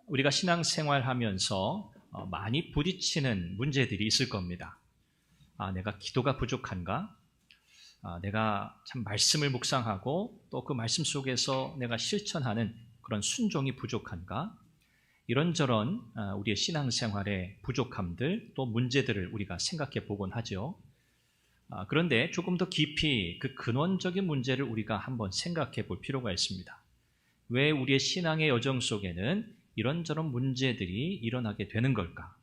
우리가 신앙생활하면서 많이 부딪히는 문제들이 있을 겁니다. 내가 기도가 부족한가? 내가 참 말씀을 묵상하고 또 그 말씀 속에서 내가 실천하는 그런 순종이 부족한가? 이런저런 우리의 신앙생활의 부족함들 또 문제들을 우리가 생각해 보곤 하죠. 그런데 조금 더 깊이 그 근원적인 문제를 우리가 한번 생각해 볼 필요가 있습니다. 왜 우리의 신앙의 여정 속에는 이런저런 문제들이 일어나게 되는 걸까?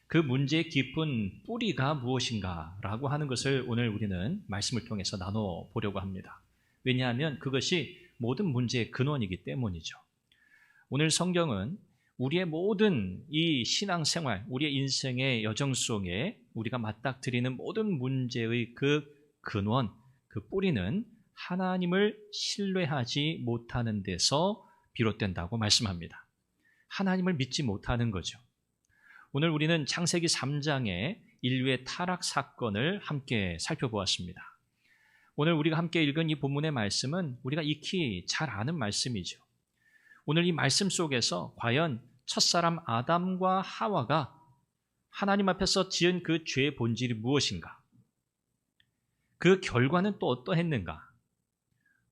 그 문제의 깊은 뿌리가 무엇인가? 라고 하는 것을 오늘 우리는 말씀을 통해서 나눠보려고 합니다. 왜냐하면 그것이 모든 문제의 근원이기 때문이죠. 오늘 성경은 우리의 모든 이 신앙생활, 우리의 인생의 여정 속에 우리가 맞닥뜨리는 모든 문제의 그 근원, 그 뿌리는 하나님을 신뢰하지 못하는 데서 비롯된다고 말씀합니다. 하나님을 믿지 못하는 거죠. 오늘 우리는 창세기 3장의 인류의 타락 사건을 함께 살펴보았습니다. 오늘 우리가 함께 읽은 이 본문의 말씀은 우리가 익히 잘 아는 말씀이죠. 오늘 이 말씀 속에서 과연 첫사람 아담과 하와가 하나님 앞에서 지은 그 죄의 본질이 무엇인가? 그 결과는 또 어떠했는가?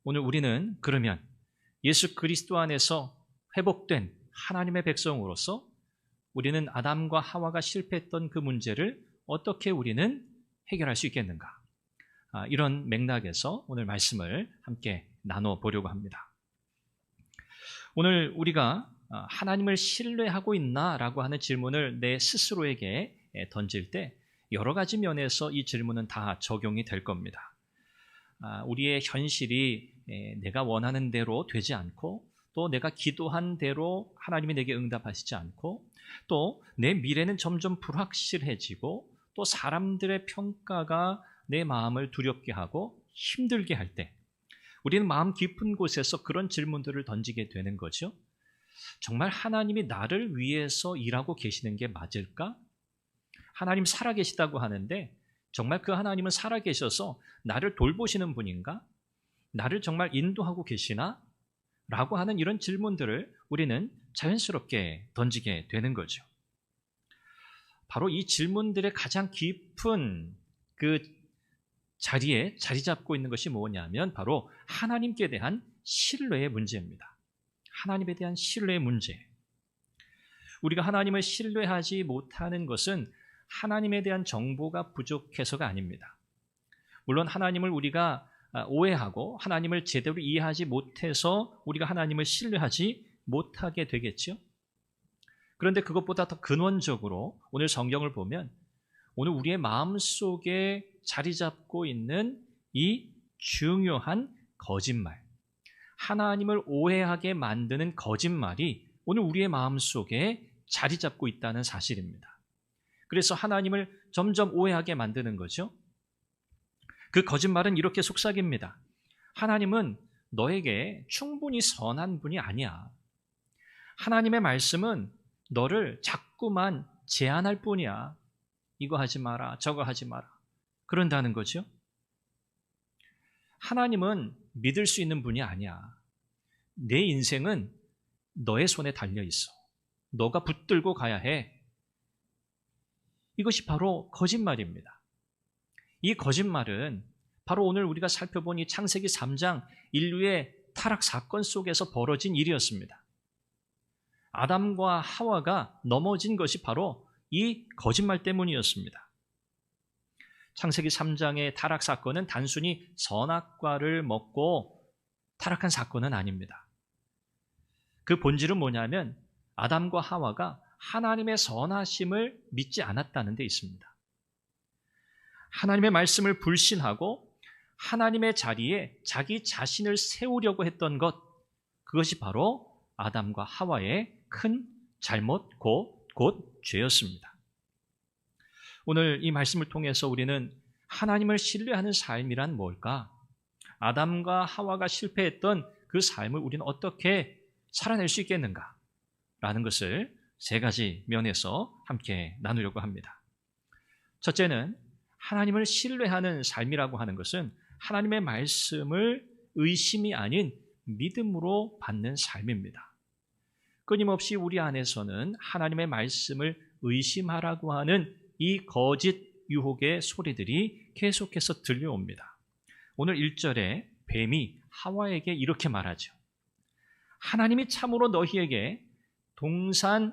오늘 우리는 그러면 예수 그리스도 안에서 회복된 하나님의 백성으로서 우리는 아담과 하와가 실패했던 그 문제를 어떻게 우리는 해결할 수 있겠는가? 이런 맥락에서 오늘 말씀을 함께 나눠보려고 합니다. 오늘 우리가 하나님을 신뢰하고 있나라고 하는 질문을 내 스스로에게 던질 때 여러 가지 면에서 이 질문은 다 적용이 될 겁니다. 우리의 현실이 내가 원하는 대로 되지 않고 또 내가 기도한 대로 하나님이 내게 응답하시지 않고 또 내 미래는 점점 불확실해지고 또 사람들의 평가가 내 마음을 두렵게 하고 힘들게 할 때 우리는 마음 깊은 곳에서 그런 질문들을 던지게 되는 거죠. 정말 하나님이 나를 위해서 일하고 계시는 게 맞을까? 하나님 살아계시다고 하는데 정말 그 하나님은 살아계셔서 나를 돌보시는 분인가? 나를 정말 인도하고 계시나? 라고 하는 이런 질문들을 우리는 자연스럽게 던지게 되는 거죠. 바로 이 질문들의 가장 깊은 그 자리에 자리 잡고 있는 것이 뭐냐면 바로 하나님께 대한 신뢰의 문제입니다. 하나님에 대한 신뢰의 문제. 우리가 하나님을 신뢰하지 못하는 것은 하나님에 대한 정보가 부족해서가 아닙니다. 물론 하나님을 우리가 오해하고 하나님을 제대로 이해하지 못해서 우리가 하나님을 신뢰하지 못하게 되겠죠. 그런데 그것보다 더 근원적으로 오늘 성경을 보면 오늘 우리의 마음속에 자리 잡고 있는 이 중요한 거짓말, 하나님을 오해하게 만드는 거짓말이 오늘 우리의 마음속에 자리 잡고 있다는 사실입니다. 그래서 하나님을 점점 오해하게 만드는 거죠. 그 거짓말은 이렇게 속삭입니다. 하나님은 너에게 충분히 선한 분이 아니야. 하나님의 말씀은 너를 자꾸만 제한할 뿐이야. 이거 하지 마라, 저거 하지 마라. 그런다는 거죠. 하나님은 믿을 수 있는 분이 아니야. 내 인생은 너의 손에 달려 있어. 너가 붙들고 가야 해. 이것이 바로 거짓말입니다. 이 거짓말은 바로 오늘 우리가 살펴본 이 창세기 3장 인류의 타락 사건 속에서 벌어진 일이었습니다. 아담과 하와가 넘어진 것이 바로 이 거짓말 때문이었습니다. 창세기 3장의 타락 사건은 단순히 선악과를 먹고 타락한 사건은 아닙니다. 그 본질은 뭐냐면 아담과 하와가 하나님의 선하심을 믿지 않았다는 데 있습니다. 하나님의 말씀을 불신하고 하나님의 자리에 자기 자신을 세우려고 했던 것, 그것이 바로 아담과 하와의 큰 잘못, 곧 죄였습니다. 오늘 이 말씀을 통해서 우리는 하나님을 신뢰하는 삶이란 뭘까? 아담과 하와가 실패했던 그 삶을 우리는 어떻게 살아낼 수 있겠는가? 라는 것을 세 가지 면에서 함께 나누려고 합니다. 첫째는 하나님을 신뢰하는 삶이라고 하는 것은 하나님의 말씀을 의심이 아닌 믿음으로 받는 삶입니다. 끊임없이 우리 안에서는 하나님의 말씀을 의심하라고 하는 이 거짓 유혹의 소리들이 계속해서 들려옵니다. 오늘 1절에 뱀이 하와에게 이렇게 말하죠. 하나님이 참으로 너희에게 동산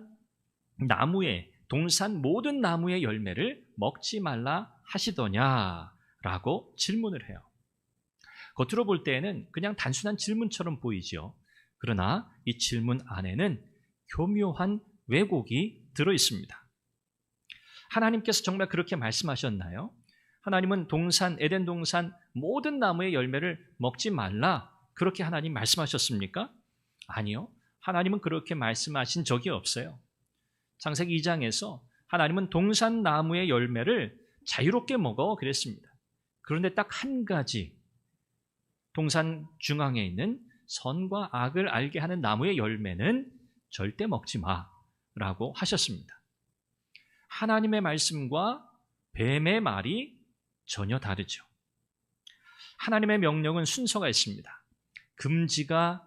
모든 나무의 열매를 먹지 말라 하시더냐라고 질문을 해요. 겉으로 볼 때에는 그냥 단순한 질문처럼 보이죠. 그러나 이 질문 안에는 교묘한 왜곡이 들어 있습니다. 하나님께서 정말 그렇게 말씀하셨나요? 하나님은 에덴 동산 모든 나무의 열매를 먹지 말라 그렇게 하나님 말씀하셨습니까? 아니요. 하나님은 그렇게 말씀하신 적이 없어요. 창세기 2장에서 하나님은 동산 나무의 열매를 자유롭게 먹어 그랬습니다. 그런데 딱 한 가지, 동산 중앙에 있는 선과 악을 알게 하는 나무의 열매는 절대 먹지 마라고 하셨습니다. 하나님의 말씀과 뱀의 말이 전혀 다르죠. 하나님의 명령은 순서가 있습니다. 금지가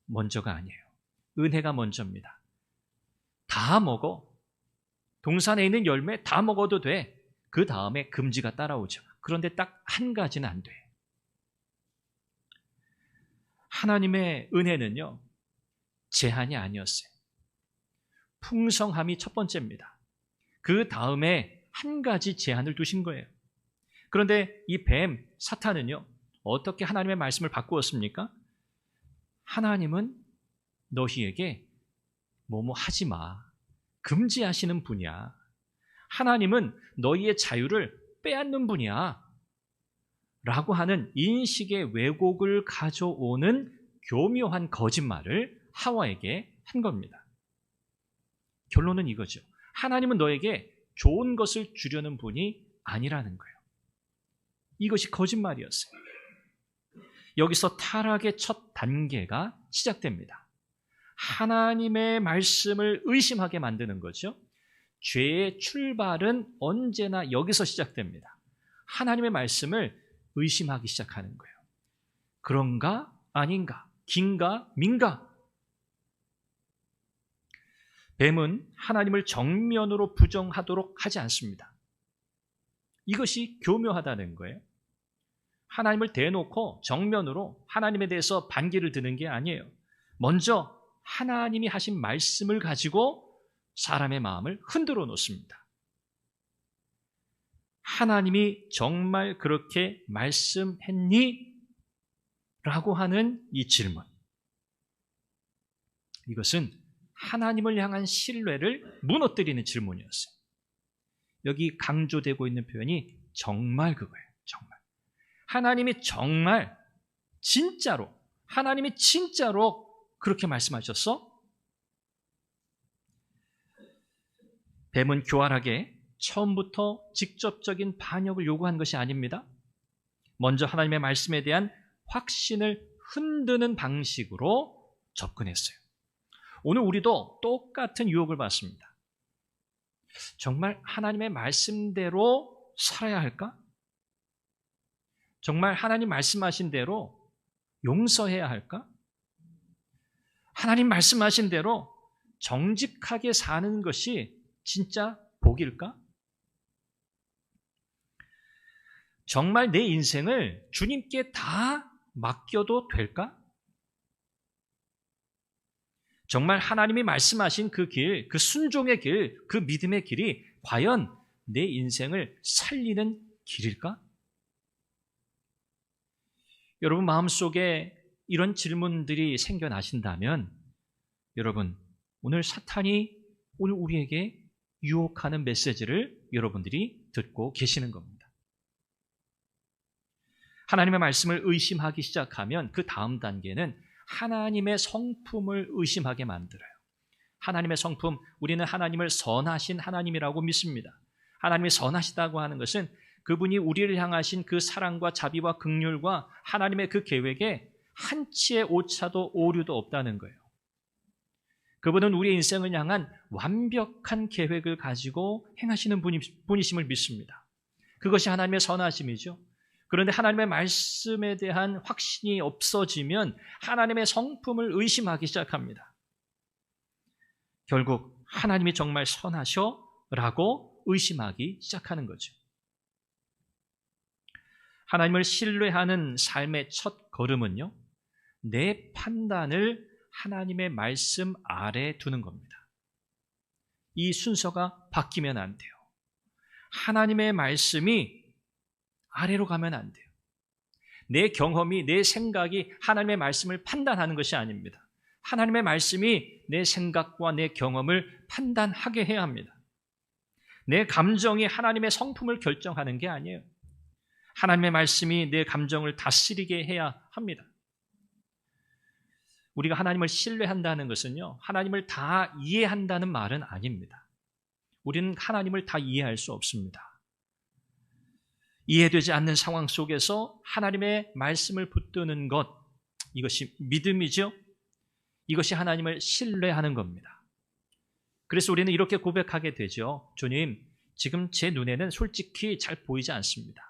먼저가 아니에요. 은혜가 먼저입니다. 다 먹어. 동산에 있는 열매 다 먹어도 돼. 그 다음에 금지가 따라오죠. 그런데 딱 한 가지는 안 돼. 하나님의 은혜는요, 제한이 아니었어요. 풍성함이 첫 번째입니다. 그 다음에 한 가지 제한을 두신 거예요. 그런데 이 뱀, 사탄은요, 어떻게 하나님의 말씀을 바꾸었습니까? 하나님은 너희에게 뭐뭐 하지 마. 금지하시는 분이야. 하나님은 너희의 자유를 빼앗는 분이야. 라고 하는 인식의 왜곡을 가져오는 교묘한 거짓말을 하와에게 한 겁니다. 결론은 이거죠. 하나님은 너에게 좋은 것을 주려는 분이 아니라는 거예요. 이것이 거짓말이었어요. 여기서 타락의 첫 단계가 시작됩니다. 하나님의 말씀을 의심하게 만드는 거죠. 죄의 출발은 언제나 여기서 시작됩니다. 하나님의 말씀을 의심하기 시작하는 거예요. 그런가? 아닌가? 긴가? 민가? 뱀은 하나님을 정면으로 부정하도록 하지 않습니다. 이것이 교묘하다는 거예요. 하나님을 대놓고 정면으로 하나님에 대해서 반기를 드는 게 아니에요. 먼저 하나님이 하신 말씀을 가지고 사람의 마음을 흔들어 놓습니다. 하나님이 정말 그렇게 말씀했니? 라고 하는 이 질문. 이것은 하나님을 향한 신뢰를 무너뜨리는 질문이었어요. 여기 강조되고 있는 표현이 정말 그거예요. 정말. 하나님이 정말 진짜로, 하나님이 진짜로 그렇게 말씀하셨어? 뱀은 교활하게 처음부터 직접적인 반역을 요구한 것이 아닙니다. 먼저 하나님의 말씀에 대한 확신을 흔드는 방식으로 접근했어요. 오늘 우리도 똑같은 유혹을 받습니다. 정말 하나님의 말씀대로 살아야 할까? 정말 하나님 말씀하신 대로 용서해야 할까? 하나님 말씀하신 대로 정직하게 사는 것이 진짜 복일까? 정말 내 인생을 주님께 다 맡겨도 될까? 정말 하나님이 말씀하신 그 길, 그 순종의 길, 그 믿음의 길이 과연 내 인생을 살리는 길일까? 여러분 마음속에 이런 질문들이 생겨나신다면 여러분 오늘 사탄이 오늘 우리에게 유혹하는 메시지를 여러분들이 듣고 계시는 겁니다. 하나님의 말씀을 의심하기 시작하면 그 다음 단계는 하나님의 성품을 의심하게 만들어요. 하나님의 성품, 우리는 하나님을 선하신 하나님이라고 믿습니다. 하나님이 선하시다고 하는 것은 그분이 우리를 향하신 그 사랑과 자비와 긍휼과 하나님의 그 계획에 한치의 오차도 오류도 없다는 거예요. 그분은 우리의 인생을 향한 완벽한 계획을 가지고 행하시는 분이심을 믿습니다. 그것이 하나님의 선하심이죠. 그런데 하나님의 말씀에 대한 확신이 없어지면 하나님의 성품을 의심하기 시작합니다. 결국 하나님이 정말 선하셔? 라고 의심하기 시작하는 거죠. 하나님을 신뢰하는 삶의 첫 걸음은요, 내 판단을 하나님의 말씀 아래 두는 겁니다. 이 순서가 바뀌면 안 돼요. 하나님의 말씀이 아래로 가면 안 돼요. 내 경험이, 내 생각이 하나님의 말씀을 판단하는 것이 아닙니다. 하나님의 말씀이 내 생각과 내 경험을 판단하게 해야 합니다. 내 감정이 하나님의 성품을 결정하는 게 아니에요. 하나님의 말씀이 내 감정을 다스리게 해야 합니다. 우리가 하나님을 신뢰한다는 것은요, 하나님을 다 이해한다는 말은 아닙니다. 우리는 하나님을 다 이해할 수 없습니다. 이해되지 않는 상황 속에서 하나님의 말씀을 붙드는 것, 이것이 믿음이죠. 이것이 하나님을 신뢰하는 겁니다. 그래서 우리는 이렇게 고백하게 되죠. 주님, 지금 제 눈에는 솔직히 잘 보이지 않습니다.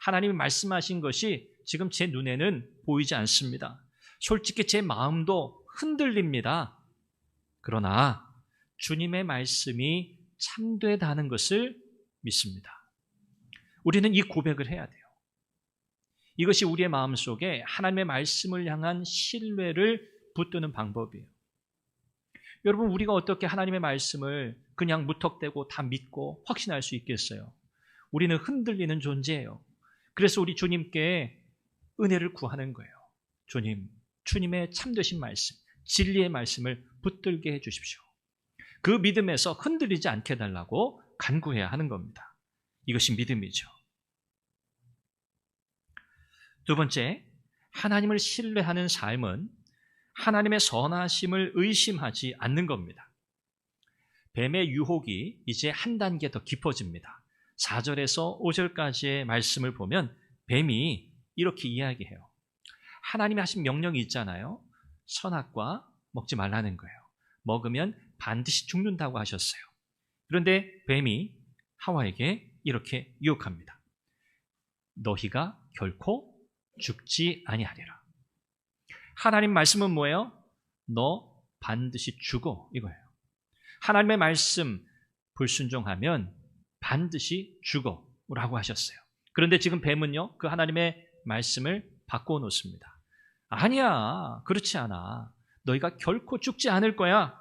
하나님이 말씀하신 것이 지금 제 눈에는 보이지 않습니다. 솔직히 제 마음도 흔들립니다. 그러나 주님의 말씀이 참되다는 것을 믿습니다. 우리는 이 고백을 해야 돼요. 이것이 우리의 마음속에 하나님의 말씀을 향한 신뢰를 붙드는 방법이에요. 여러분, 우리가 어떻게 하나님의 말씀을 그냥 무턱대고 다 믿고 확신할 수 있겠어요? 우리는 흔들리는 존재예요. 그래서 우리 주님께 은혜를 구하는 거예요. 주님, 주님의 참되신 말씀, 진리의 말씀을 붙들게 해주십시오. 그 믿음에서 흔들리지 않게 해달라고 간구해야 하는 겁니다. 이것이 믿음이죠. 두 번째, 하나님을 신뢰하는 삶은 하나님의 선하심을 의심하지 않는 겁니다. 뱀의 유혹이 이제 한 단계 더 깊어집니다. 4절에서 5절까지의 말씀을 보면 뱀이 이렇게 이야기해요. 하나님이 하신 명령이 있잖아요. 선악과 먹지 말라는 거예요. 먹으면 반드시 죽는다고 하셨어요. 그런데 뱀이 하와에게 이렇게 유혹합니다. 너희가 결코 죽지 아니하리라. 하나님 말씀은 뭐예요? 너 반드시 죽어, 이거예요. 하나님의 말씀 불순종하면 반드시 죽어 라고 하셨어요. 그런데 지금 뱀은요, 그 하나님의 말씀을 바꿔놓습니다. 아니야, 그렇지 않아. 너희가 결코 죽지 않을 거야.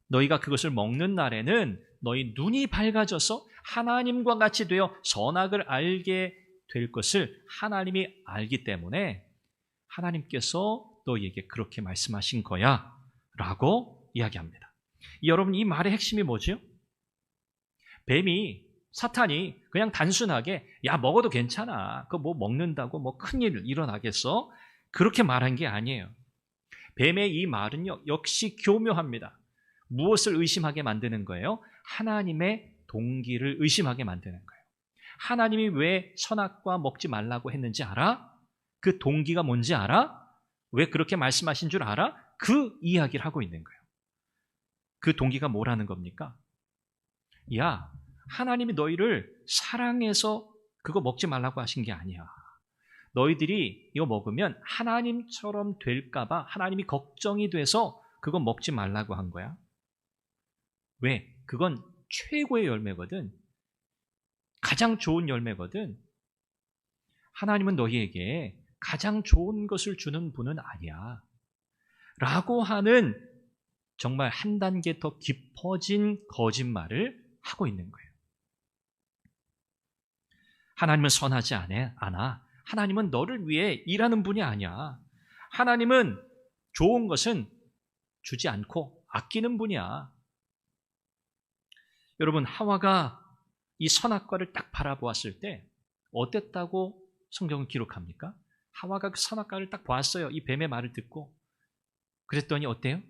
너희가 그것을 먹는 날에는 너희 눈이 밝아져서 하나님과 같이 되어 선악을 알게 될 것을 하나님이 알기 때문에 하나님께서 너희에게 그렇게 말씀하신 거야 라고 이야기합니다. 여러분, 이 말의 핵심이 뭐죠? 뱀이, 사탄이 그냥 단순하게 야, 먹어도 괜찮아, 그거 뭐 먹는다고 뭐 큰일 일어나겠어? 그렇게 말한 게 아니에요. 뱀의 이 말은요, 역시 교묘합니다. 무엇을 의심하게 만드는 거예요? 하나님의 동기를 의심하게 만드는 거예요. 하나님이 왜 선악과 먹지 말라고 했는지 알아? 그 동기가 뭔지 알아? 왜 그렇게 말씀하신 줄 알아? 그 이야기를 하고 있는 거예요. 그 동기가 뭐라는 겁니까? 야, 하나님이 너희를 사랑해서 그거 먹지 말라고 하신 게 아니야. 너희들이 이거 먹으면 하나님처럼 될까 봐 하나님이 걱정이 돼서 그거 먹지 말라고 한 거야. 왜? 그건 최고의 열매거든. 가장 좋은 열매거든. 하나님은 너희에게 가장 좋은 것을 주는 분은 아니야. 라고 하는 정말 한 단계 더 깊어진 거짓말을 하고 있는 거예요. 하나님은 선하지 않아. 하나님은 너를 위해 일하는 분이 아니야. 하나님은 좋은 것은 주지 않고 아끼는 분이야. 여러분, 하와가 이 선악과를 딱 바라보았을 때 어땠다고 성경은 기록합니까? 하와가 그 선악과를 딱 보았어요. 이 뱀의 말을 듣고. 그랬더니 어때요?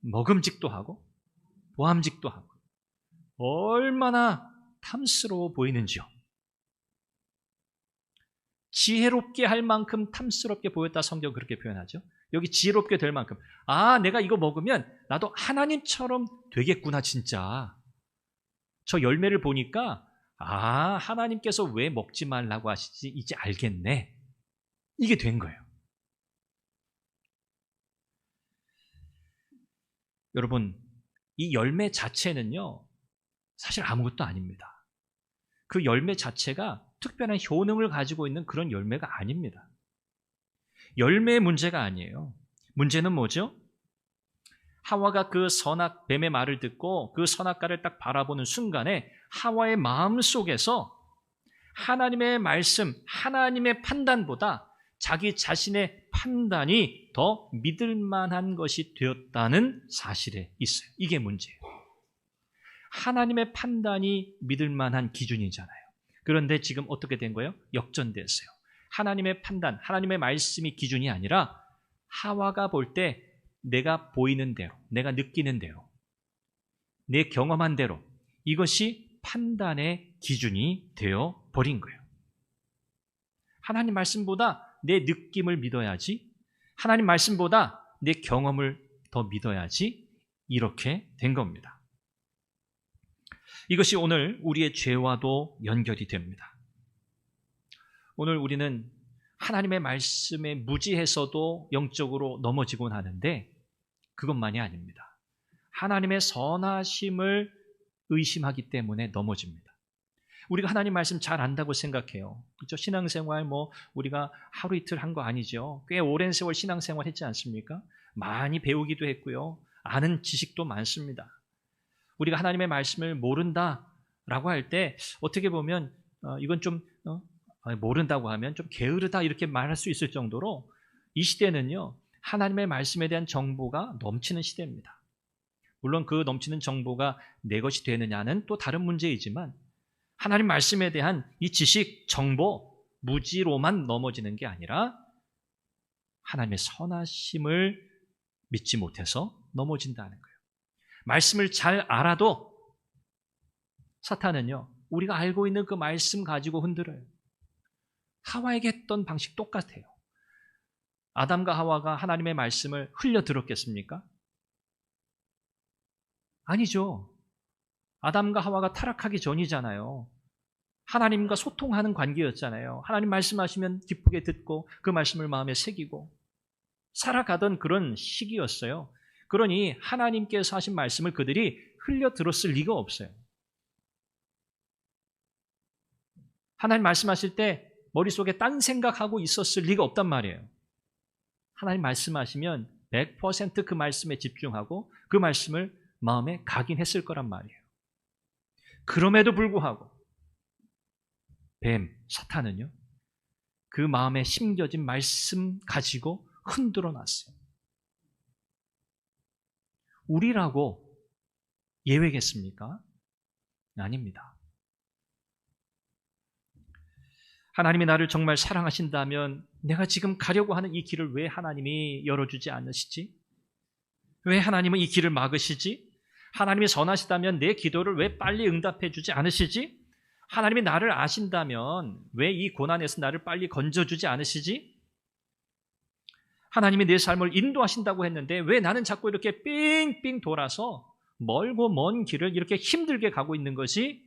먹음직도 하고 보암직도 하고 얼마나 탐스러워 보이는지요. 지혜롭게 할 만큼 탐스럽게 보였다, 성경 그렇게 표현하죠. 여기 지혜롭게 될 만큼, 아, 내가 이거 먹으면 나도 하나님처럼 되겠구나. 진짜 저 열매를 보니까 아, 하나님께서 왜 먹지 말라고 하시지 이제 알겠네. 이게 된 거예요. 여러분, 이 열매 자체는요, 사실 아무것도 아닙니다. 그 열매 자체가 특별한 효능을 가지고 있는 그런 열매가 아닙니다. 열매의 문제가 아니에요. 문제는 뭐죠? 하와가 그 뱀의 말을 듣고 그 선악과를 딱 바라보는 순간에 하와의 마음 속에서 하나님의 말씀, 하나님의 판단보다 자기 자신의 판단이 더 믿을 만한 것이 되었다는 사실에 있어요. 이게 문제예요. 하나님의 판단이 믿을 만한 기준이잖아요. 그런데 지금 어떻게 된 거예요? 역전됐어요. 하나님의 판단, 하나님의 말씀이 기준이 아니라 하와가 볼 때 내가 보이는 대로, 내가 느끼는 대로, 내 경험한 대로 이것이 판단의 기준이 되어 버린 거예요. 하나님 말씀보다 내 느낌을 믿어야지, 하나님 말씀보다 내 경험을 더 믿어야지, 이렇게 된 겁니다. 이것이 오늘 우리의 죄와도 연결이 됩니다. 오늘 우리는 하나님의 말씀에 무지해서도 영적으로 넘어지곤 하는데 그것만이 아닙니다. 하나님의 선하심을 의심하기 때문에 넘어집니다. 우리가 하나님 말씀 잘 안다고 생각해요. 그렇죠? 신앙생활 우리가 하루 이틀 한 거 아니죠. 꽤 오랜 세월 신앙생활 했지 않습니까? 많이 배우기도 했고요. 아는 지식도 많습니다. 우리가 하나님의 말씀을 모른다라고 할 때 어떻게 보면 이건 좀 모른다고 하면 좀 게으르다 이렇게 말할 수 있을 정도로 이 시대는요, 하나님의 말씀에 대한 정보가 넘치는 시대입니다. 물론 그 넘치는 정보가 내 것이 되느냐는 또 다른 문제이지만 하나님 말씀에 대한 이 지식, 정보, 무지로만 넘어지는 게 아니라 하나님의 선하심을 믿지 못해서 넘어진다는 거예요. 말씀을 잘 알아도 사탄은요, 우리가 알고 있는 그 말씀 가지고 흔들어요. 하와에게 했던 방식 똑같아요. 아담과 하와가 하나님의 말씀을 흘려 들었겠습니까? 아니죠. 아담과 하와가 타락하기 전이잖아요. 하나님과 소통하는 관계였잖아요. 하나님 말씀하시면 기쁘게 듣고 그 말씀을 마음에 새기고 살아가던 그런 시기였어요. 그러니 하나님께서 하신 말씀을 그들이 흘려 들었을 리가 없어요. 하나님 말씀하실 때 머릿속에 딴 생각하고 있었을 리가 없단 말이에요. 하나님 말씀하시면 100% 그 말씀에 집중하고 그 말씀을 마음에 각인했을 거란 말이에요. 그럼에도 불구하고 사탄은요, 그 마음에 심겨진 말씀 가지고 흔들어 놨어요. 우리라고 예외겠습니까? 아닙니다. 하나님이 나를 정말 사랑하신다면 내가 지금 가려고 하는 이 길을 왜 하나님이 열어주지 않으시지? 왜 하나님은 이 길을 막으시지? 하나님이 선하시다면 내 기도를 왜 빨리 응답해 주지 않으시지? 하나님이 나를 아신다면 왜 이 고난에서 나를 빨리 건져주지 않으시지? 하나님이 내 삶을 인도하신다고 했는데 왜 나는 자꾸 이렇게 삥삥 돌아서 멀고 먼 길을 이렇게 힘들게 가고 있는 것이?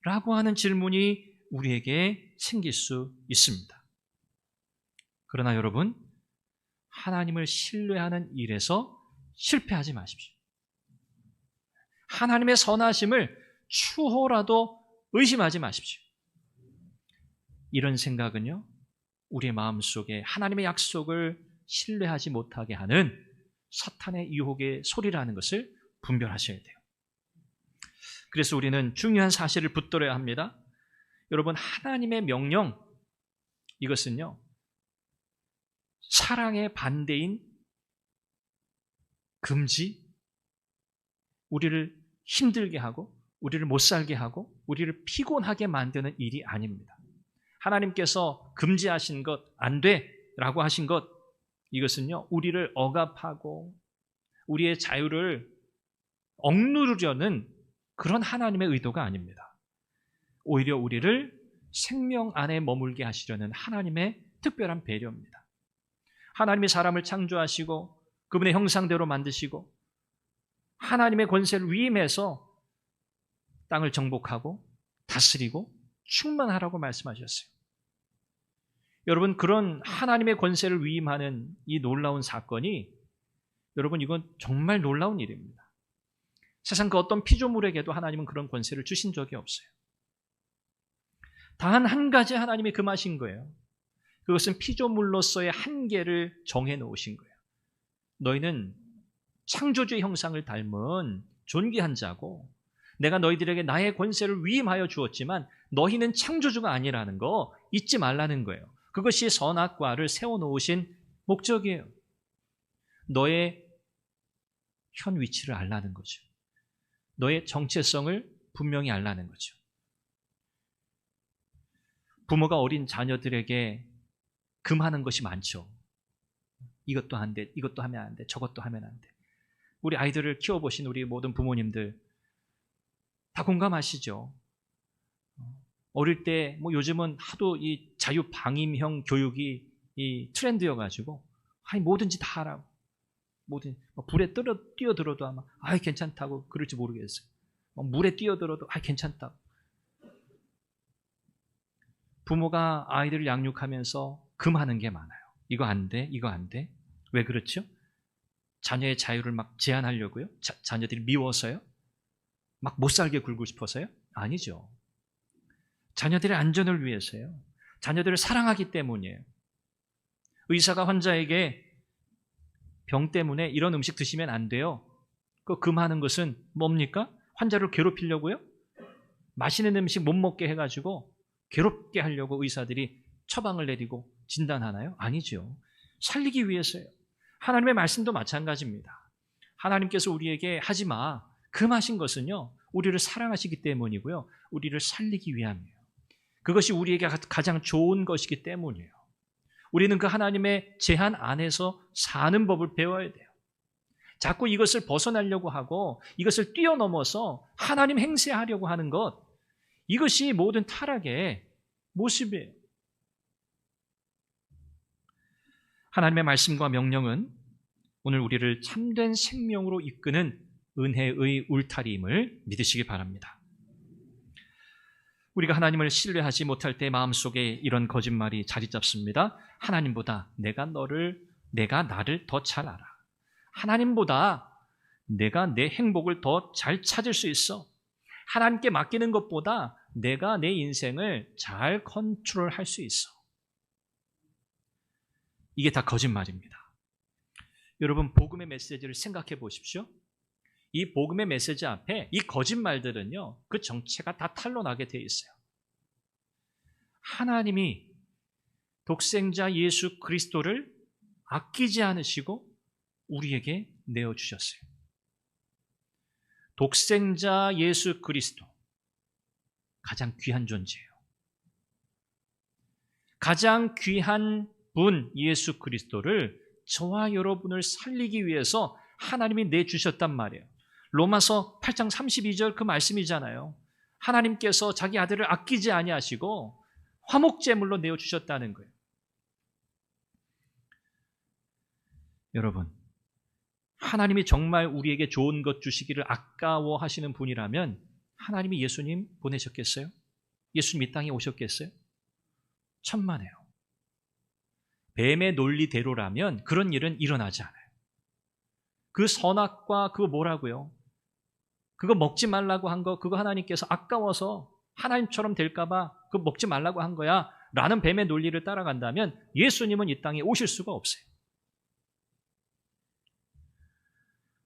라고 하는 질문이 우리에게 생길 수 있습니다. 그러나 여러분, 하나님을 신뢰하는 일에서 실패하지 마십시오. 하나님의 선하심을 추호라도 의심하지 마십시오. 이런 생각은요, 우리의 마음속에 하나님의 약속을 신뢰하지 못하게 하는 사탄의 유혹의 소리라는 것을 분별하셔야 돼요. 그래서 우리는 중요한 사실을 붙들어야 합니다. 여러분, 하나님의 명령, 이것은요, 사랑의 반대인 금지, 우리를 힘들게 하고 우리를 못 살게 하고 우리를 피곤하게 만드는 일이 아닙니다. 하나님께서 금지하신 것, 안 돼라고 하신 것, 이것은요, 우리를 억압하고 우리의 자유를 억누르려는 그런 하나님의 의도가 아닙니다. 오히려 우리를 생명 안에 머물게 하시려는 하나님의 특별한 배려입니다. 하나님이 사람을 창조하시고 그분의 형상대로 만드시고 하나님의 권세를 위임해서 땅을 정복하고 다스리고 충만하라고 말씀하셨어요. 여러분, 그런 하나님의 권세를 위임하는 이 놀라운 사건이 여러분, 이건 정말 놀라운 일입니다. 세상 그 어떤 피조물에게도 하나님은 그런 권세를 주신 적이 없어요. 단 한 가지 하나님이 금하신 거예요. 그것은 피조물로서의 한계를 정해놓으신 거예요. 너희는 창조주의 형상을 닮은 존귀한 자고 내가 너희들에게 나의 권세를 위임하여 주었지만 너희는 창조주가 아니라는 거 잊지 말라는 거예요. 그것이 선악과를 세워놓으신 목적이에요. 너의 현 위치를 알라는 거죠. 너의 정체성을 분명히 알라는 거죠. 부모가 어린 자녀들에게 금하는 것이 많죠. 이것도 안 돼, 이것도 하면 안 돼, 저것도 하면 안 돼. 우리 아이들을 키워보신 우리 모든 부모님들 다 공감하시죠? 어릴 때 요즘은 하도 이 자유방임형 교육이 이 트렌드여가지고 뭐든지 다 하라고. 불에 뛰어들어도 아마 괜찮다고 그럴지 모르겠어요. 물에 뛰어들어도 괜찮다고. 부모가 아이들을 양육하면서 금하는 게 많아요. 이거 안 돼, 이거 안 돼. 왜 그렇죠? 자녀의 자유를 막 제한하려고요? 자녀들이 미워서요? 막 못 살게 굴고 싶어서요? 아니죠. 자녀들의 안전을 위해서요. 자녀들을 사랑하기 때문이에요. 의사가 환자에게 병 때문에 이런 음식 드시면 안 돼요. 그 금하는 것은 뭡니까? 환자를 괴롭히려고요? 맛있는 음식 못 먹게 해가지고 괴롭게 하려고 의사들이 처방을 내리고 진단하나요? 아니죠. 살리기 위해서요. 하나님의 말씀도 마찬가지입니다. 하나님께서 우리에게 하지 마, 금하신 것은요, 우리를 사랑하시기 때문이고요, 우리를 살리기 위함이에요. 그것이 우리에게 가장 좋은 것이기 때문이에요. 우리는 그 하나님의 제한 안에서 사는 법을 배워야 돼요. 자꾸 이것을 벗어나려고 하고 이것을 뛰어넘어서 하나님 행세하려고 하는 것, 이것이 모든 타락의 모습이에요. 하나님의 말씀과 명령은 오늘 우리를 참된 생명으로 이끄는 은혜의 울타리임을 믿으시기 바랍니다. 우리가 하나님을 신뢰하지 못할 때 마음속에 이런 거짓말이 자리 잡습니다. 하나님보다 내가 나를 더 잘 알아. 하나님보다 내가 내 행복을 더 잘 찾을 수 있어. 하나님께 맡기는 것보다 내가 내 인생을 잘 컨트롤할 수 있어. 이게 다 거짓말입니다. 여러분, 복음의 메시지를 생각해 보십시오. 이 복음의 메시지 앞에 이 거짓말들은요, 그 정체가 다 탄로나게 되어 있어요. 하나님이 독생자 예수 그리스도를 아끼지 않으시고 우리에게 내어주셨어요. 독생자 예수 그리스도, 가장 귀한 존재예요. 가장 귀한 분 예수 그리스도를 저와 여러분을 살리기 위해서 하나님이 내주셨단 말이에요. 로마서 8장 32절 그 말씀이잖아요. 하나님께서 자기 아들을 아끼지 아니하시고 화목제물로 내어주셨다는 거예요. 여러분, 하나님이 정말 우리에게 좋은 것 주시기를 아까워하시는 분이라면 하나님이 예수님 보내셨겠어요? 예수님 이 땅에 오셨겠어요? 천만에요. 뱀의 논리대로라면 그런 일은 일어나지 않아요. 그 선악과 그거 뭐라고요? 그거 먹지 말라고 한 거, 그거 하나님께서 아까워서 하나님처럼 될까봐 그거 먹지 말라고 한 거야 라는 뱀의 논리를 따라간다면 예수님은 이 땅에 오실 수가 없어요.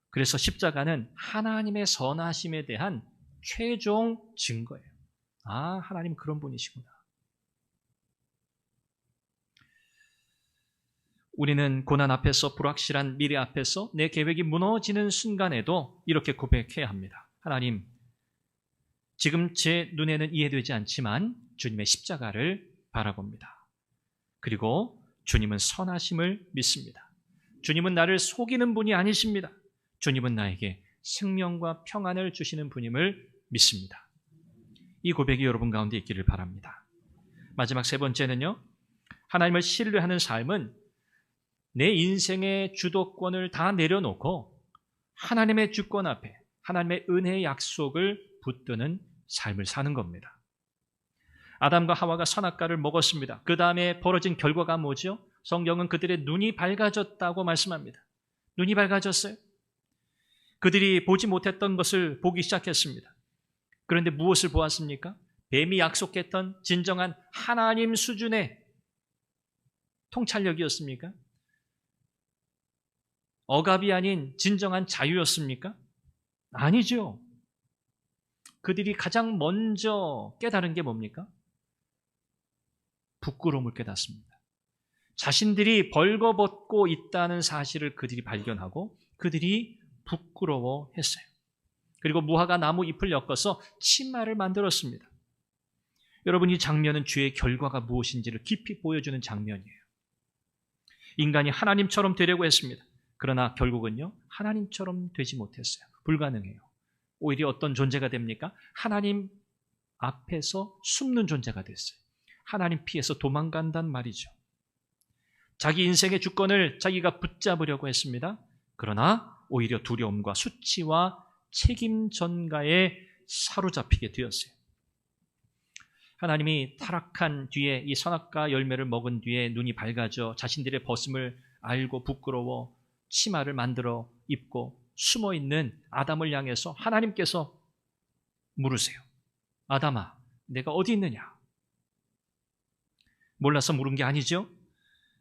그래서 십자가는 하나님의 선하심에 대한 최종 증거예요. 아, 하나님 그런 분이시구나. 우리는 고난 앞에서, 불확실한 미래 앞에서 내 계획이 무너지는 순간에도 이렇게 고백해야 합니다. 하나님, 지금 제 눈에는 이해되지 않지만 주님의 십자가를 바라봅니다. 그리고 주님은 선하심을 믿습니다. 주님은 나를 속이는 분이 아니십니다. 주님은 나에게 생명과 평안을 주시는 분임을 믿습니다. 이 고백이 여러분 가운데 있기를 바랍니다. 마지막 세 번째는요, 하나님을 신뢰하는 삶은 내 인생의 주도권을 다 내려놓고 하나님의 주권 앞에 하나님의 은혜의 약속을 붙드는 삶을 사는 겁니다. 아담과 하와가 선악과를 먹었습니다. 그 다음에 벌어진 결과가 뭐죠? 성경은 그들의 눈이 밝아졌다고 말씀합니다. 눈이 밝아졌어요. 그들이 보지 못했던 것을 보기 시작했습니다. 그런데 무엇을 보았습니까? 뱀이 약속했던 진정한 하나님 수준의 통찰력이었습니까? 억압이 아닌 진정한 자유였습니까? 아니죠. 그들이 가장 먼저 깨달은 게 뭡니까? 부끄러움을 깨닫습니다. 자신들이 벌거벗고 있다는 사실을 그들이 발견하고 그들이 부끄러워했어요. 그리고 무화과 나무 잎을 엮어서 치마를 만들었습니다. 여러분, 이 장면은 죄의 결과가 무엇인지를 깊이 보여주는 장면이에요. 인간이 하나님처럼 되려고 했습니다. 그러나 결국은요, 하나님처럼 되지 못했어요. 불가능해요. 오히려 어떤 존재가 됩니까? 하나님 앞에서 숨는 존재가 됐어요. 하나님 피해서 도망간단 말이죠. 자기 인생의 주권을 자기가 붙잡으려고 했습니다. 그러나 오히려 두려움과 수치와 책임 전가에 사로잡히게 되었어요. 하나님이 타락한 뒤에 이 선악과 열매를 먹은 뒤에 눈이 밝아져 자신들의 벗음을 알고 부끄러워 치마를 만들어 입고 숨어있는 아담을 향해서 하나님께서 물으세요. 아담아, 내가 어디 있느냐? 몰라서 물은 게 아니죠.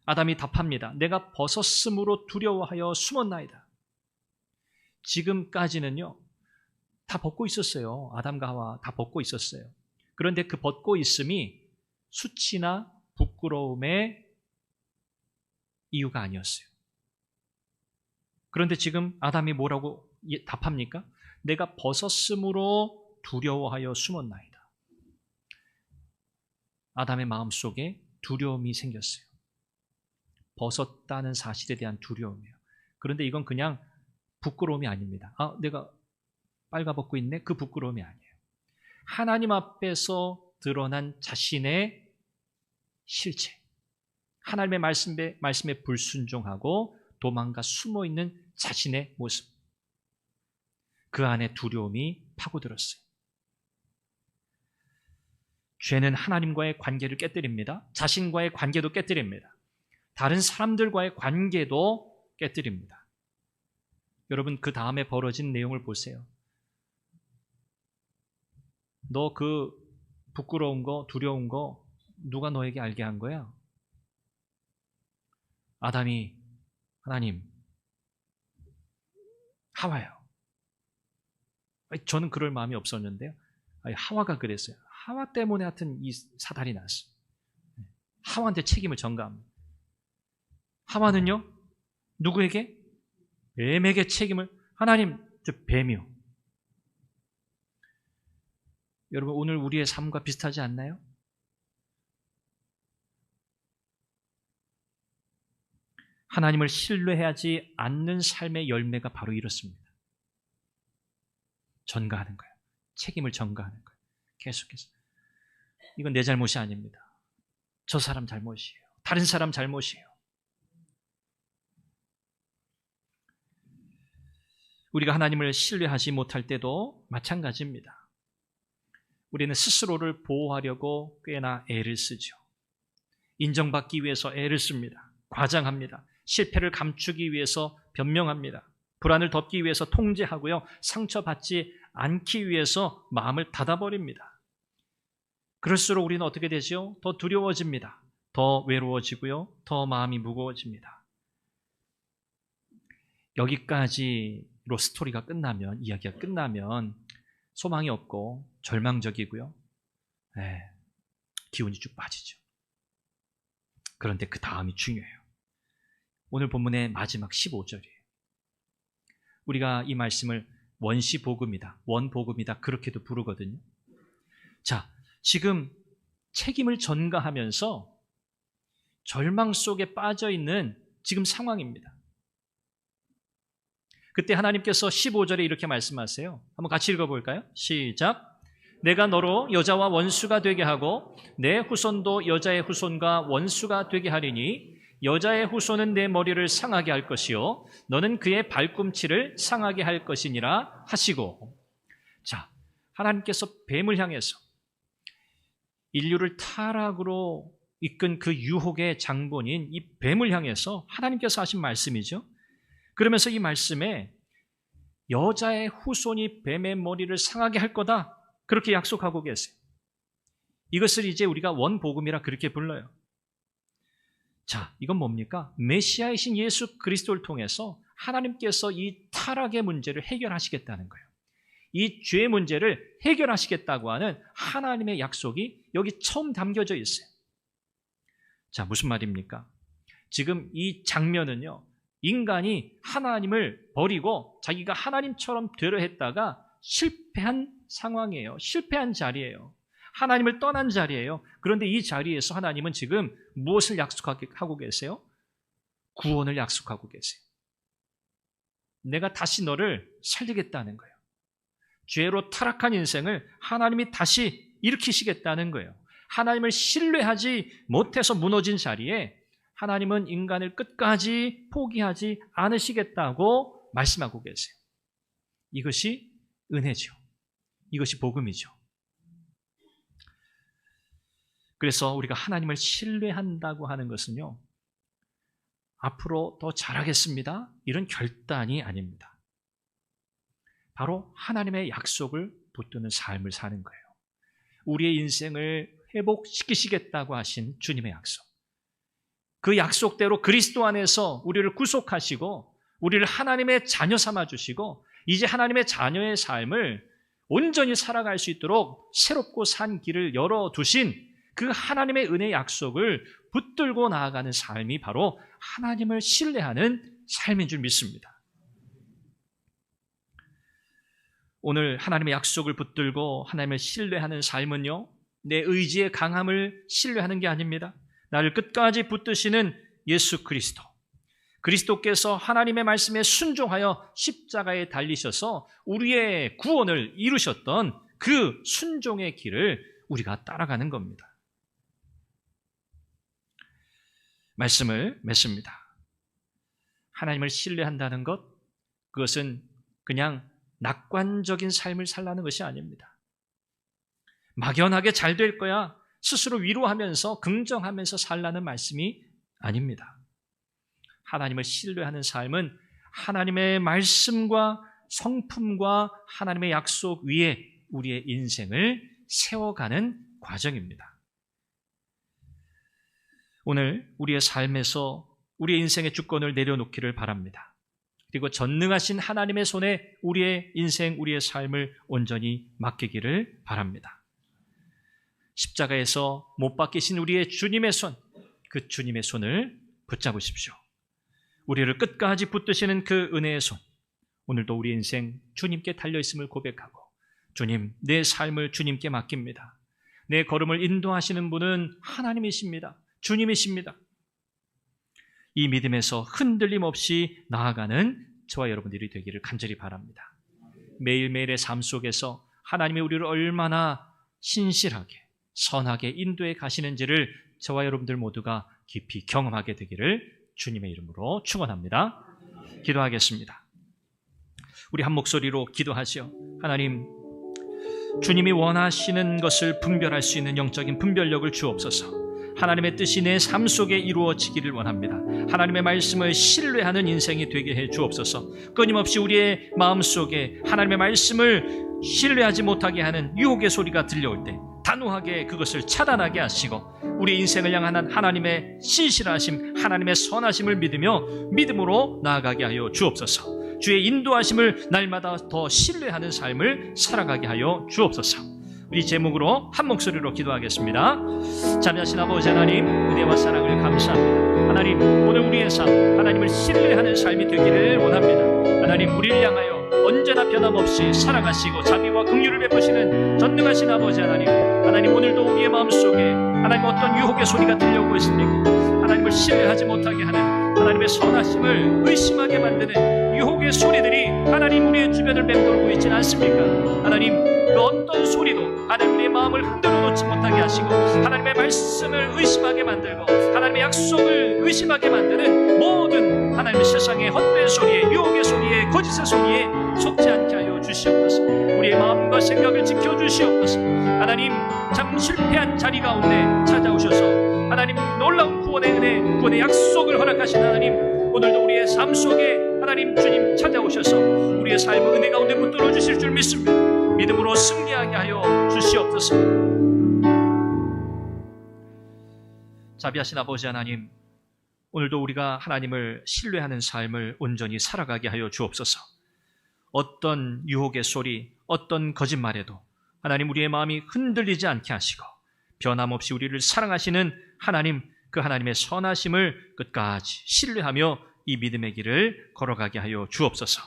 아담이 답합니다. 내가 벗었으므로 두려워하여 숨었나이다. 지금까지는요, 다 벗고 있었어요. 아담과 하와 다 벗고 있었어요. 그런데 그 벗고 있음이 수치나 부끄러움의 이유가 아니었어요. 그런데 지금 아담이 뭐라고 답합니까? 내가 벗었으므로 두려워하여 숨었나이다. 아담의 마음속에 두려움이 생겼어요. 벗었다는 사실에 대한 두려움이에요. 그런데 이건 그냥 부끄러움이 아닙니다. 아, 내가 빨가벗고 있네? 그 부끄러움이 아니에요. 하나님 앞에서 드러난 자신의 실체, 하나님의 말씀에 불순종하고 도망가 숨어있는 자신의 모습, 그 안에 두려움이 파고들었어요. 죄는 하나님과의 관계를 깨뜨립니다. 자신과의 관계도 깨뜨립니다. 다른 사람들과의 관계도 깨뜨립니다. 여러분, 그 다음에 벌어진 내용을 보세요. 너 그 부끄러운 거, 두려운 거 누가 너에게 알게 한 거야? 아담이 하나님, 하와요. 저는 그럴 마음이 없었는데요. 하와가 그랬어요. 하와 때문에 하여튼 이 사달이 났어요. 하와한테 책임을 전가합니다. 하와는요, 누구에게? 뱀에게 책임을, 하나님, 저 뱀이요. 여러분, 오늘 우리의 삶과 비슷하지 않나요? 하나님을 신뢰하지 않는 삶의 열매가 바로 이렇습니다. 전가하는 거예요. 책임을 전가하는 거예요. 계속해서. 이건 내 잘못이 아닙니다. 저 사람 잘못이에요. 다른 사람 잘못이에요. 우리가 하나님을 신뢰하지 못할 때도 마찬가지입니다. 우리는 스스로를 보호하려고 꽤나 애를 쓰죠. 인정받기 위해서 애를 씁니다. 과장합니다. 실패를 감추기 위해서 변명합니다. 불안을 덮기 위해서 통제하고요. 상처받지 않기 위해서 마음을 닫아버립니다. 그럴수록 우리는 어떻게 되죠? 더 두려워집니다. 더 외로워지고요. 더 마음이 무거워집니다. 여기까지로 스토리가 끝나면, 이야기가 끝나면 소망이 없고 절망적이고요. 기운이 쭉 빠지죠. 그런데 그 다음이 중요해요. 오늘 본문의 마지막 15절이에요. 우리가 이 말씀을 원시복음이다, 원복음이다 그렇게도 부르거든요. 자, 지금 책임을 전가하면서 절망 속에 빠져있는 지금 상황입니다. 그때 하나님께서 15절에 이렇게 말씀하세요. 한번 같이 읽어볼까요? 시작. 내가 너로 여자와 원수가 되게 하고 내 후손도 여자의 후손과 원수가 되게 하리니 여자의 후손은 내 머리를 상하게 할 것이요 너는 그의 발꿈치를 상하게 할 것이니라 하시고. 자, 하나님께서 뱀을 향해서 인류를 타락으로 이끈 그 유혹의 장본인 이 뱀을 향해서 하나님께서 하신 말씀이죠. 그러면서 이 말씀에 여자의 후손이 뱀의 머리를 상하게 할 거다, 그렇게 약속하고 계세요. 이것을 이제 우리가 원복음이라 그렇게 불러요. 자, 이건 뭡니까? 메시아이신 예수 그리스도를 통해서 하나님께서 이 타락의 문제를 해결하시겠다는 거예요. 이 죄의 문제를 해결하시겠다고 하는 하나님의 약속이 여기 처음 담겨져 있어요. 자, 무슨 말입니까? 지금 이 장면은요, 인간이 하나님을 버리고 자기가 하나님처럼 되려 했다가 실패한 상황이에요. 실패한 자리예요. 하나님을 떠난 자리예요. 그런데 이 자리에서 하나님은 지금 무엇을 약속하고 계세요? 구원을 약속하고 계세요. 내가 다시 너를 살리겠다는 거예요. 죄로 타락한 인생을 하나님이 다시 일으키시겠다는 거예요. 하나님을 신뢰하지 못해서 무너진 자리에 하나님은 인간을 끝까지 포기하지 않으시겠다고 말씀하고 계세요. 이것이 은혜죠. 이것이 복음이죠. 그래서 우리가 하나님을 신뢰한다고 하는 것은요, 앞으로 더 잘하겠습니다, 이런 결단이 아닙니다. 바로 하나님의 약속을 붙드는 삶을 사는 거예요. 우리의 인생을 회복시키시겠다고 하신 주님의 약속. 그 약속대로 그리스도 안에서 우리를 구속하시고 우리를 하나님의 자녀 삼아주시고 이제 하나님의 자녀의 삶을 온전히 살아갈 수 있도록 새롭고 산 길을 열어두신 그 하나님의 은혜 약속을 붙들고 나아가는 삶이 바로 하나님을 신뢰하는 삶인 줄 믿습니다. 오늘 하나님의 약속을 붙들고 하나님을 신뢰하는 삶은요, 내 의지의 강함을 신뢰하는 게 아닙니다. 나를 끝까지 붙드시는 예수 그리스도, 그리스도께서 하나님의 말씀에 순종하여 십자가에 달리셔서 우리의 구원을 이루셨던 그 순종의 길을 우리가 따라가는 겁니다. 말씀을 맺습니다. 하나님을 신뢰한다는 것, 그것은 그냥 낙관적인 삶을 살라는 것이 아닙니다. 막연하게 잘 될 거야, 스스로 위로하면서 긍정하면서 살라는 말씀이 아닙니다. 하나님을 신뢰하는 삶은 하나님의 말씀과 성품과 하나님의 약속 위에 우리의 인생을 세워가는 과정입니다. 오늘 우리의 삶에서 우리의 인생의 주권을 내려놓기를 바랍니다. 그리고 전능하신 하나님의 손에 우리의 인생, 우리의 삶을 온전히 맡기기를 바랍니다. 십자가에서 못 박히신 우리의 주님의 손, 그 주님의 손을 붙잡으십시오. 우리를 끝까지 붙드시는 그 은혜의 손, 오늘도 우리 인생 주님께 달려있음을 고백하고, 주님, 내 삶을 주님께 맡깁니다. 내 걸음을 인도하시는 분은 하나님이십니다. 주님이십니다. 이 믿음에서 흔들림 없이 나아가는 저와 여러분들이 되기를 간절히 바랍니다. 매일매일의 삶 속에서 하나님이 우리를 얼마나 신실하게 선하게 인도해 가시는지를 저와 여러분들 모두가 깊이 경험하게 되기를 주님의 이름으로 축원합니다. 기도하겠습니다. 우리 한 목소리로 기도하시오. 하나님, 주님이 원하시는 것을 분별할 수 있는 영적인 분별력을 주옵소서. 하나님의 뜻이 내 삶 속에 이루어지기를 원합니다. 하나님의 말씀을 신뢰하는 인생이 되게 해 주옵소서. 끊임없이 우리의 마음속에 하나님의 말씀을 신뢰하지 못하게 하는 유혹의 소리가 들려올 때 단호하게 그것을 차단하게 하시고 우리 인생을 향한 하나님의 신실하심, 하나님의 선하심을 믿으며 믿음으로 나아가게 하여 주옵소서. 주의 인도하심을 날마다 더 신뢰하는 삶을 살아가게 하여 주옵소서. 우리 제목으로 한 목소리로 기도하겠습니다. 자비하신 아버지 하나님, 은혜와 사랑을 감사합니다. 하나님, 오늘 우리의 삶, 하나님을 신뢰하는 삶이 되기를 원합니다. 하나님, 우리를 향하여 언제나 변함없이 살아가시고 자비와 긍휼을 베푸시는 전능하신 아버지 하나님, 하나님, 오늘도 우리의 마음속에 하나님 어떤 유혹의 소리가 들려오고 있습니까? 하나님을 신뢰하지 못하게 하는 하나님의 선하심을 의심하게 만드는 유혹의 소리들이 하나님 우리의 주변을 맴돌고 있지는 않습니까? 하나님, 그 어떤 소리도 하나님 우리의 마음을 흔들어 놓지 못하게 하시고 하나님의 말씀을 의심하게 만들고 하나님의 약속을 의심하게 만드는 모든 하나님의 세상의 헛된 소리에, 유혹의 소리에, 거짓의 소리에 속지 않게 하여 주시옵소서. 우리의 마음과 생각을 지켜주시옵소서. 하나님, 참 실패한 자리 가운데 찾아오셔서 하나님 놀라운 구원의 은혜, 구원의 약속을 허락하신 하나님, 오늘도 우리의 삶 속에 하나님 주님 찾아오셔서 우리의 삶을 은혜 가운데 붙들어 주실 줄 믿습니다. 믿음으로 승리하게 하여 주시옵소서. 자비하신 아버지 하나님, 오늘도 우리가 하나님을 신뢰하는 삶을 온전히 살아가게 하여 주옵소서. 어떤 유혹의 소리, 어떤 거짓말에도 하나님 우리의 마음이 흔들리지 않게 하시고 변함없이 우리를 사랑하시는 하나님, 그 하나님의 선하심을 끝까지 신뢰하며 이 믿음의 길을 걸어가게 하여 주옵소서.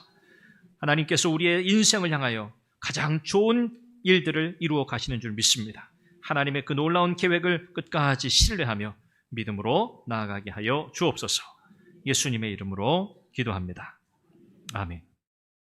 하나님께서 우리의 인생을 향하여 가장 좋은 일들을 이루어 가시는 줄 믿습니다. 하나님의 그 놀라운 계획을 끝까지 신뢰하며 믿음으로 나아가게 하여 주옵소서. 예수님의 이름으로 기도합니다. 아멘.